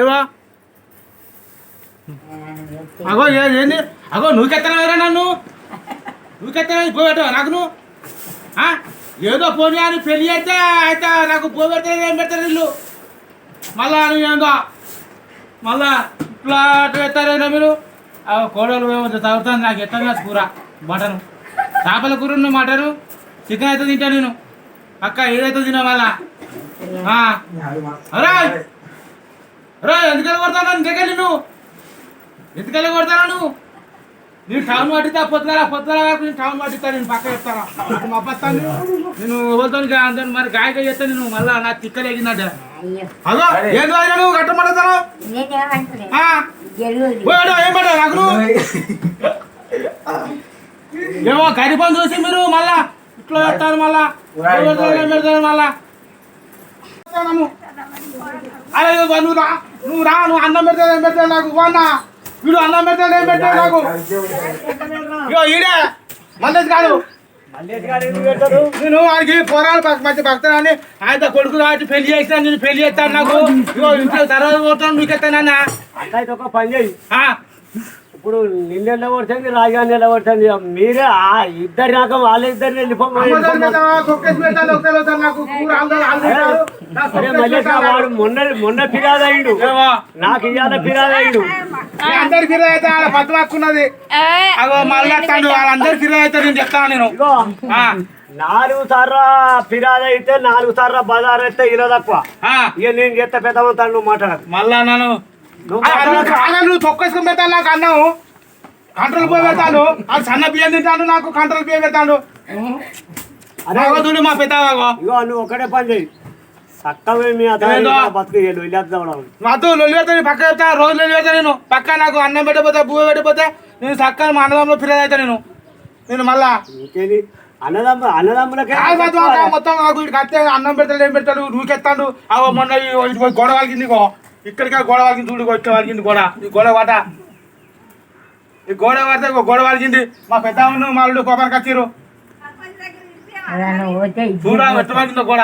ఏవా అగో ఏంది అగో నువ్వుకెత్తనవేరా నన్ను నువ్వుకెత్తన పోబెట్టవా నాకు నువ్వు ఏదో పోనీ అని పెళ్ళి అయితే అయితే నాకు పోబెడతారు ఏం పెడతారు ఇల్లు మళ్ళా అని ఏందో మళ్ళా ఇట్లా ఎత్తారేనా మీరు కోడలు ఏమో తాగుతాను నాకు ఎత్తగా కూర మటను చేపల కూర మటను చికెన్ అయితే తింటా నేను అక్క ఏదైతే తినా మళ్ళా రాయ్ రాయ్ ఎందుకని కొడతాను ఇంతకెళ్ళి నువ్వు ఎందుకని కొడతాను నువ్వు నేను టౌన్ పట్టిస్తా పొద్దున నేను టౌన్ పట్టిస్తా నేను పక్క చెప్తాను మా అప్పస్తాను నేను ఎవరితో అంత మరి గాయక చేస్తాను నేను మళ్ళా నాకు తిక్కలు ఎగినట్ట అదో ఏం కాదు నువ్వు కట్టమంటావు ఏం పడ్డా నాకు ఏమో కర్రీ పని చూసి మీరు మళ్ళా ఇట్లా పెడతారు మళ్ళా పెడతారు మళ్ళా అరే నువ్వు రా నువ్వు అన్నం పెడతావు ఏం పెడతావు నాకు అన్నా వీడు అన్నం పెడతాడు ఏం పెట్టాడు నాకు ఈడే మల్లేష్ కాదు నేను వాడికి పోరాడు మంచి భక్తులని ఆయన కొడుకు కాబట్టి పెళ్లి చేస్తాను నేను పెళ్లి చేస్తాను నాకు ఇంట్లో తర్వాత పోతాను మీకు ఎత్తానన్నా అట్లయితే ఒక పని చేయి ఇప్పుడు నిన్న నిలబడుతుంది రాజాన్ని నిలబడుతుంది మీరే ఇద్దరి నాకు వాళ్ళిద్దరిని వాడు మొన్న ఫిర్యాదు అయ్యిండు నాకు ఇవాళ ఫిర్యాదు అయ్యిండు అందరు ఫిర్యాదు అయితే వాళ్ళ పద్దు హక్కున్నది మళ్ళీ వాళ్ళందరూ ఫిర్యాదు అయితే నేను చెప్తాను నేను 4 సార్లు ఫిర్యాదు అయితే 4 సార్లు బజార్ అయితే ఇలా తక్కువ ఇక నేను చెత్త పెద్దమంతాను నువ్వు మాట్లాడదు మళ్ళా నన్ను నువ్వు తొక్కేసుకుని పెడతాను నాకు అన్నావు కంట్రోల్ పోయి పెడతాను అది సన్న బియ్యం తింటాను నాకు కంట్రోల్ బియ్యం పెడతాను అదే మా పెద్దవాగో ఇగో నువ్వు ఒకటే పని చేయి చక్కగా బతుకు మత్తు లొల్లి పెడతా పక్క చెప్తా రోజు లొల్లి పెడతా నేను పక్క నాకు అన్నం పెట్టకపోతే భూమి పెట్టకపోతే నేను చక్కగా మా అన్నదమ్ములో ఫిర్యాదు అవుతా నేను మళ్ళా ఇంకేది అన్నదమ్ములకే మొత్తం నాకు ఇటు కట్టే అన్నం పెడతాడు ఏం పెడతాడు నువ్వుకెత్తాడు అవో మొన్న గొడవ వాళ్ళకింది ఇక్కడికి గోడ వాళ్ళకింది చూడు వచ్చే వాళ్ళకింది గోడ ఈ గోడ వాట ఈ గోడ పడితే గోడ వాళ్ళకింది మా పెద్ద మాళ్ళు కోపానికి వచ్చారు చూడా ఎట్టు వాళ్ళకిందో గోడ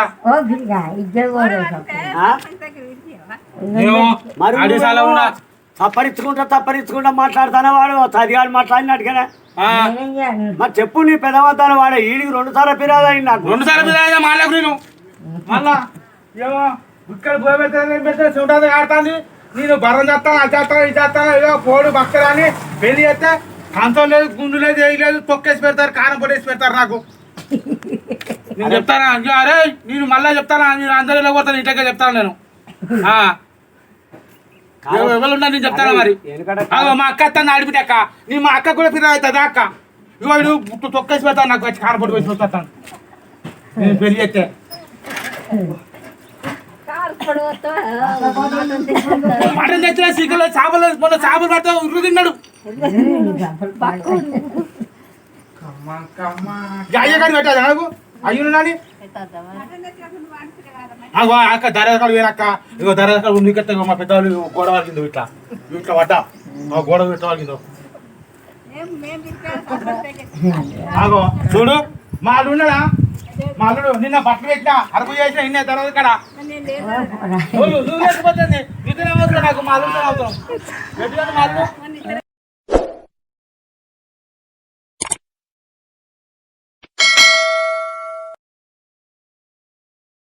తప్పరించుకుంటా మాట్లాడుతానే వాడు చదివాడు మాట్లాడినట్టుగానే మరి చెప్పు నీ పెద్దవద్దాను వాడే ఈడికి 2 సార్లు ఫిర్యాదు అయింది నాకు 2 సార్లు ఫిర్యాదు మాలకు నేను మళ్ళా ఏమో ఇక్కడ పోయి చూడాలి ఆడుతుంది నేను బర్రం చేస్తాను అది చేస్తాను ఇది చేస్తాను ఏదో పోడు భక్తులు అని పెళ్లి చేస్తే కంచం లేదు గుండు లేదు ఏం లేదు తొక్కేసి పెడతారు కారం పొడేసి పెడతారు నాకు నేను చెప్తానా అరే నేను మళ్ళీ చెప్తానా నేను అందరూ ఇలా పోతాను ఇంటికే చెప్తాను నేను ఎవరు ఉన్నా నేను చెప్తానా మరి మా అక్క వస్తాను ఆడిపితే అక్క నేను మా అక్క కూడా ఫిర్యాదు అవుతుంది అక్క ఇగో నువ్వు తొక్కేసి పెడతాను నాకు వచ్చి కారం పొడి వేసి వస్తాను నేను పెళ్లి చేస్తే మటన్ తెచ్చిన సీకలు చేపలు మొన్న చేపలు పడితే ఉర్రు తిన్నాడు అయ్యగాడి పెట్టాలి నాకు అయ్యును నాని అక్క దరకాలు వేరక్క ఇగో దరకాలు నీకెత్తా మా పెద్దవాళ్ళు గోడ వాళ్ళకిందో ఇట్లా ఇట్లా పడ్డా గోడ పెట్టవాళ్ళకిందో ఆగో చూడు మా అల్లుడు ఉన్నాడా మా అల్లుడు నిన్న బట్టలు పెట్టినా అరకు చేసిన ఇన్నే తర్వాత ఇక్కడ నువ్వు లేకపోతే నిద్ర అవుతుంది నాకు మా అల్లుడు అవుతాం మా అల్లుడు